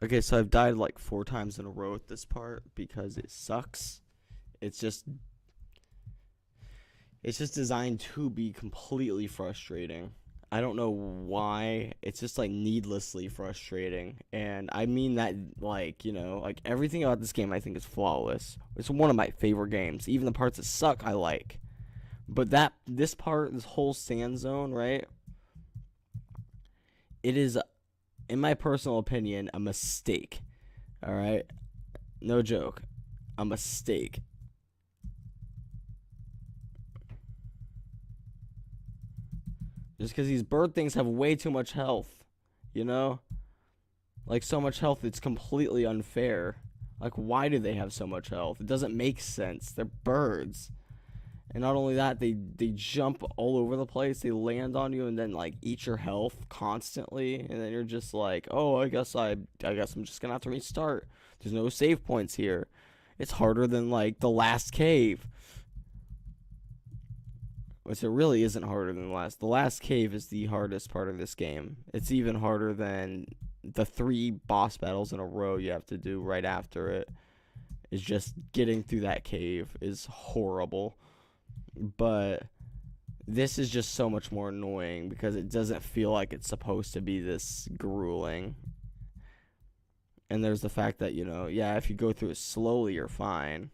Okay, so I've died like 4 times in a row at this part because it sucks. It's just it's just designed to be completely frustrating. I don't know why. It's just like needlessly frustrating. And I mean that like, like everything about this game I think is flawless. It's one of my favorite games. Even the parts that suck I like. But this part, this whole sand zone, right? It is, in my personal opinion, a mistake. All right? No joke. A mistake. Just because these bird things have way too much health, you know? Like, so much health, it's completely unfair. Like, why do they have so much health? It doesn't make sense. They're birds. And not only that, they jump all over the place. They land on you and then like eat your health constantly. And then you're just like, oh, I guess I'm just gonna have to restart. There's no save points here. It's harder than like the last cave. Which it really isn't harder than the last. The last cave is the hardest part of this game. It's even harder than the 3 boss battles in a row you have to do right after it. Is just getting through that cave is horrible. But this is just so much more annoying because it doesn't feel like it's supposed to be this grueling. And there's the fact that, yeah, if you go through it slowly, you're fine.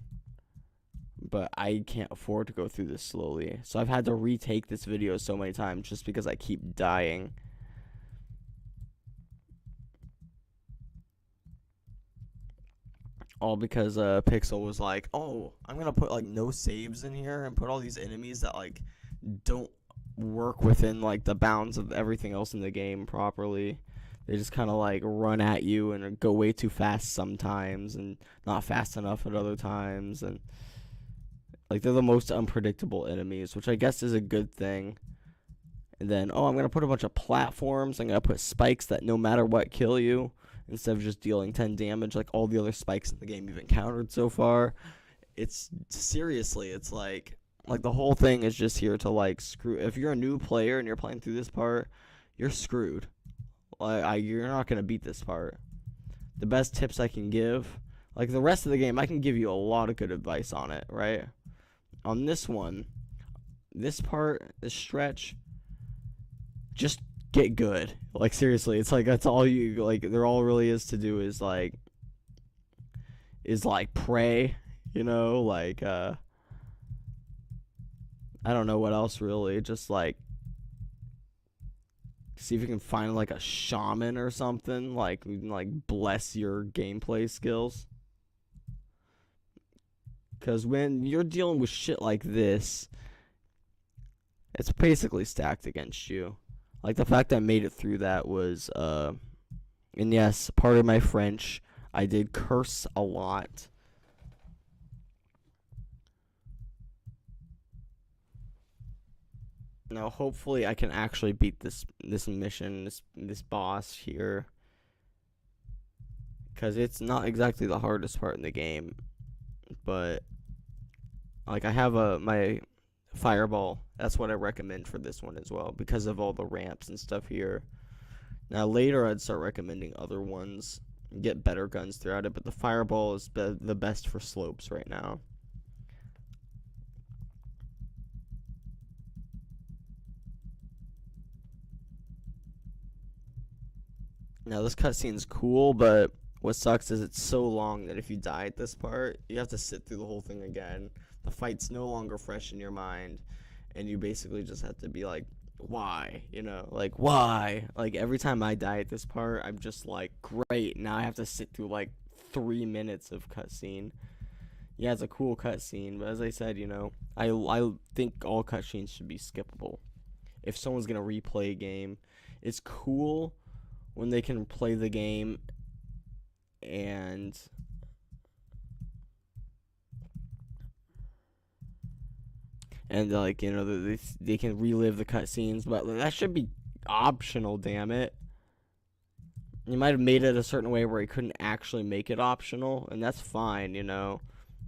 But I can't afford to go through this slowly. So I've had to retake this video so many times just because I keep dying. All because Pixel was like, oh, I'm going to put like no saves in here and put all these enemies that like don't work within like the bounds of everything else in the game properly. They just kind of like run at you and go way too fast sometimes and not fast enough at other times, and like they're the most unpredictable enemies, which I guess is a good thing. And then, oh, I'm going to put a bunch of platforms. I'm going to put spikes that no matter what kill you instead of just dealing 10 damage like all the other spikes in the game you've encountered so far. It's seriously, it's like the whole thing is just here to like screw. If you're a new player and you're playing through this part, you're screwed. Like you're not going to beat this part. The best tips I can give, like the rest of the game, I can give you a lot of good advice on it, right? On this one, this part, this stretch, just get good. Like seriously, it's like that's all you like. There all really is to do is like pray, like I don't know what else really. Just like see if you can find like a shaman or something, like bless your gameplay skills. Because when you're dealing with shit like this, it's basically stacked against you. Like the fact I made it through that was, and yes, part of my French, I did curse a lot. Now, hopefully, I can actually beat this mission, this boss here, because it's not exactly the hardest part in the game, but like I have my fireball. That's what I recommend for this one as well because of all the ramps and stuff here. Now later I'd start recommending other ones, get better guns throughout it, but the fireball is the best for slopes right now. Now this cutscene's cool, but what sucks is it's so long that if you die at this part, you have to sit through the whole thing again. The fight's no longer fresh in your mind, and you basically just have to be like, why? Like, why? Like, every time I die at this part, I'm just like, great, now I have to sit through like 3 minutes of cutscene. Yeah, it's a cool cutscene, but as I said, I think all cutscenes should be skippable. If someone's gonna replay a game, it's cool when they can play the game and like they can relive the cutscenes, but that should be optional. Damn it! You might have made it a certain way where you couldn't actually make it optional, and that's fine.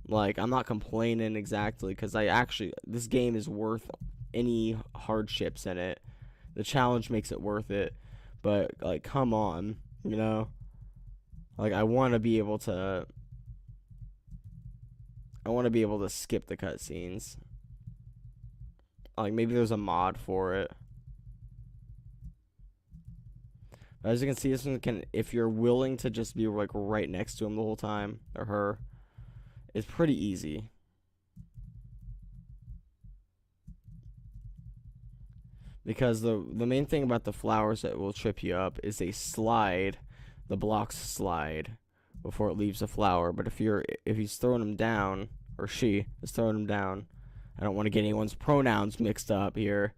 Like I'm not complaining exactly because this game is worth any hardships in it. The challenge makes it worth it, but like come on, Like I want to be able to skip the cutscenes. Like maybe there's a mod for it. As you can see, this one can, if you're willing to just be like right next to him the whole time, or her, it's pretty easy. Because the main thing about the flowers that will trip you up is they slide, the blocks slide before it leaves the flower. But if he's throwing them down, or she is throwing them down, I don't want to get anyone's pronouns mixed up here.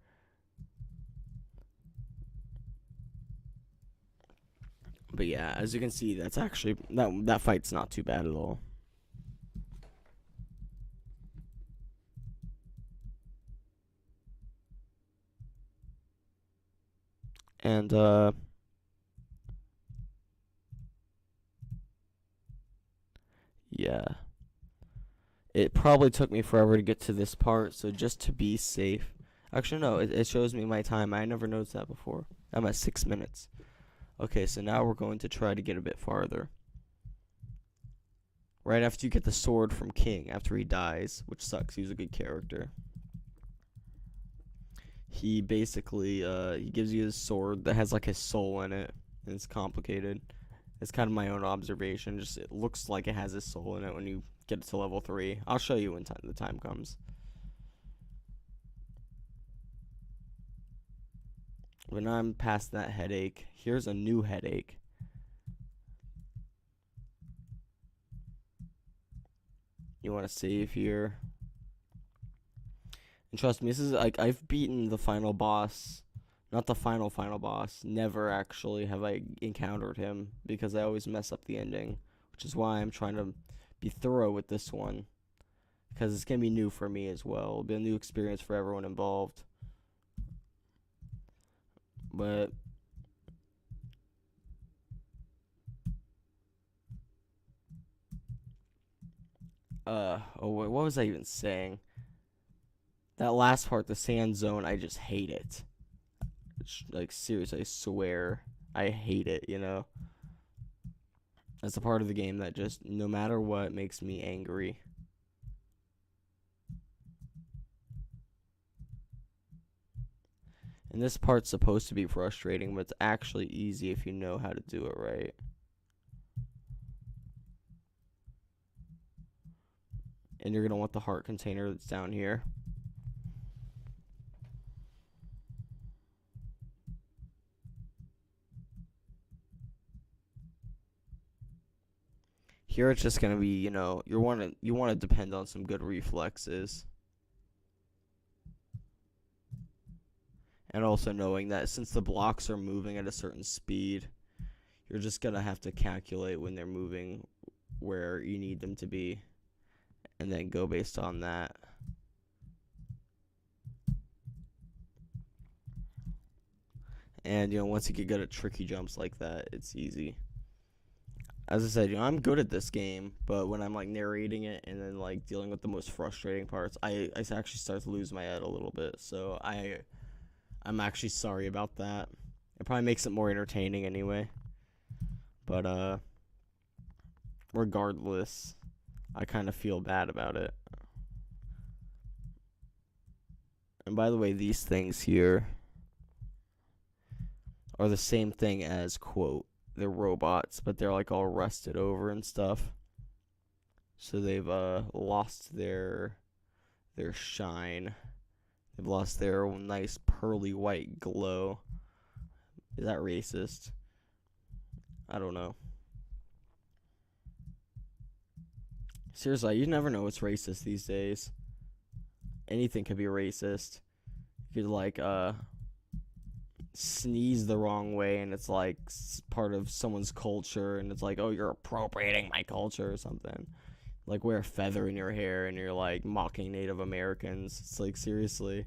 But yeah, as you can see, that's actually that fight's not too bad at all. And yeah. It probably took me forever to get to this part, so just to be safe. Actually, no, it shows me my time. I never noticed that before. I'm at 6 minutes. Okay, so now we're going to try to get a bit farther. Right after you get the sword from King, after he dies, which sucks. He's a good character. He basically, he gives you his sword that has like his soul in it, and it's complicated. It's kind of my own observation. Just it looks like it has his soul in it when you get it to level 3. I'll show you when the time comes. When I'm past that headache, here's a new headache. You want to save here. And trust me, this is like I've beaten the final boss. Not the final boss. Never actually have I encountered him because I always mess up the ending, which is why I'm trying to be thorough with this one, because it's going to be new for me as well. It'll be a new experience for everyone involved. But what was I even saying? That last part, the sand zone, I just hate it. Like seriously, I swear I hate it, you know? That's a part of the game that just, no matter what, makes me angry. And this part's supposed to be frustrating, but it's actually easy if you know how to do it right. And you're going to want the heart container that's down here. Here it's just going to be, you know, you want to depend on some good reflexes. And also knowing that since the blocks are moving at a certain speed, you're just going to have to calculate when they're moving where you need them to be, and then go based on that. And, you know, once you get good at tricky jumps like that, it's easy. As I said, you know, I'm good at this game, but when I'm, like, narrating it and then, like, dealing with the most frustrating parts, I actually start to lose my head a little bit. So I'm actually sorry about that. It probably makes it more entertaining anyway. But, regardless, I kind of feel bad about it. And by the way, these things here are the same thing as, quote, they're robots, but they're like all rusted over and stuff. So they've lost their shine. They've lost their nice pearly white glow. Is that racist? I don't know. Seriously, you never know what's racist these days. Anything could be racist. You could like sneeze the wrong way and it's like part of someone's culture and it's like, oh, you're appropriating my culture or something. Like wear a feather in your hair and you're like mocking Native Americans. It's like, seriously.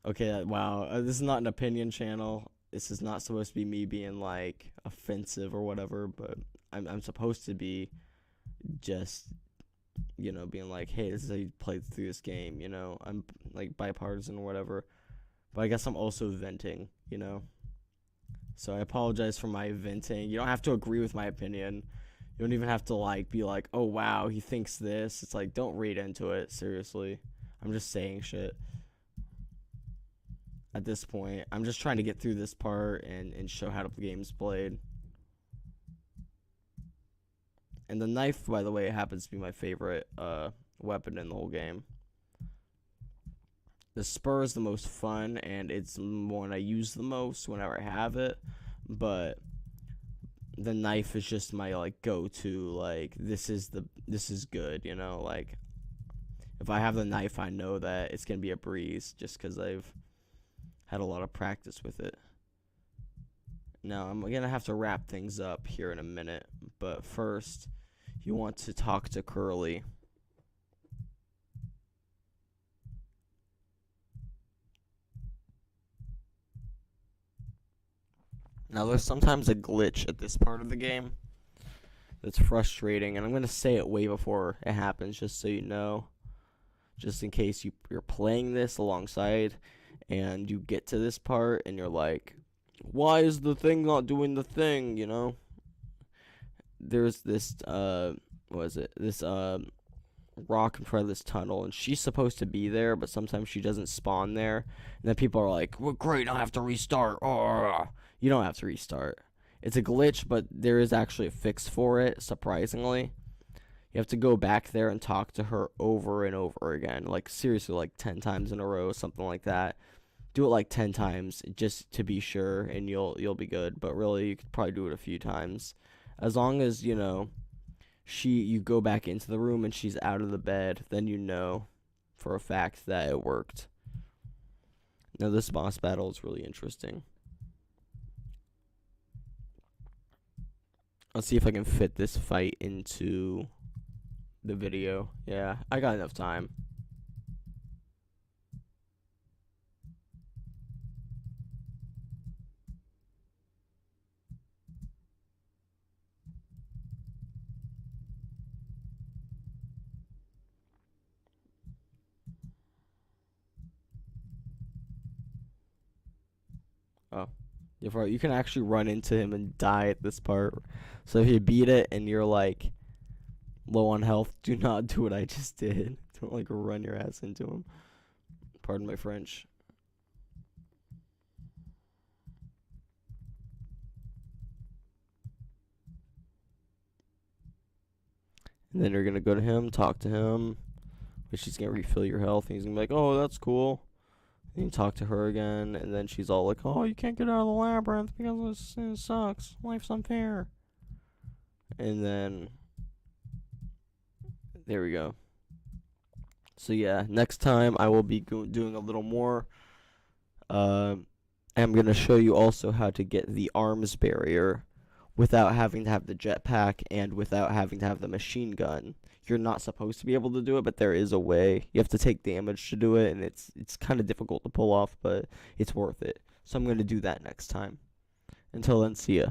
Okay, wow. This is not an opinion channel. This is not supposed to be me being like offensive or whatever, but I'm supposed to be just, you know, being like, hey, this is how you play through this game, you know? I'm like bipartisan or whatever. But I guess I'm also venting, you know? So I apologize for my venting. You don't have to agree with my opinion. You don't even have to like be like, "Oh wow, he thinks this." It's like, don't read into it. Seriously, I'm just saying shit. At this point, I'm just trying to get through this part and show how the game's played. And the knife, by the way, happens to be my favorite weapon in the whole game. The spur is the most fun, and it's the one I use the most whenever I have it. But the knife is just my like go-to. Like this is good. You know, like if I have the knife, I know that it's gonna be a breeze, just because I've had a lot of practice with it. Now I'm gonna have to wrap things up here in a minute, but first, you want to talk to Curly. Now there's sometimes a glitch at this part of the game that's frustrating, and I'm gonna say it way before it happens, just so you know, just in case you're playing this alongside, and you get to this part and you're like, why is the thing not doing the thing? You know, there's this what is it? This rock in front of this tunnel, and she's supposed to be there, but sometimes she doesn't spawn there, and then people are like, well, great, I have to restart. Oh, you don't have to restart. It's a glitch, but there is actually a fix for it, surprisingly. You have to go back there and talk to her over and over again, like seriously, like 10 times in a row, something like that. Do it like 10 times just to be sure, and you'll be good. But really, you could probably do it a few times, as long as you know you go back into the room and she's out of the bed. Then you know for a fact that it worked. Now this boss battle is really interesting. Let's see if I can fit this fight into the video. Yeah, I got enough time. Oh, you can actually run into him and die at this part. So if you beat it and you're like low on health, do not do what I just did. Don't like run your ass into him. Pardon my French. And then you're gonna go to him, talk to him, which she's gonna refill your health, and he's gonna be like, "Oh, that's cool." And you talk to her again, and then she's all like, "Oh, you can't get out of the labyrinth because it sucks. Life's unfair." And then there we go. So yeah, next time I will be doing a little more. I'm gonna show you also how to get the arms barrier without having to have the jetpack and without having to have the machine gun. You're not supposed to be able to do it, but there is a way. You have to take damage to do it, and it's kind of difficult to pull off, but it's worth it. So I'm gonna do that next time. Until then, see ya.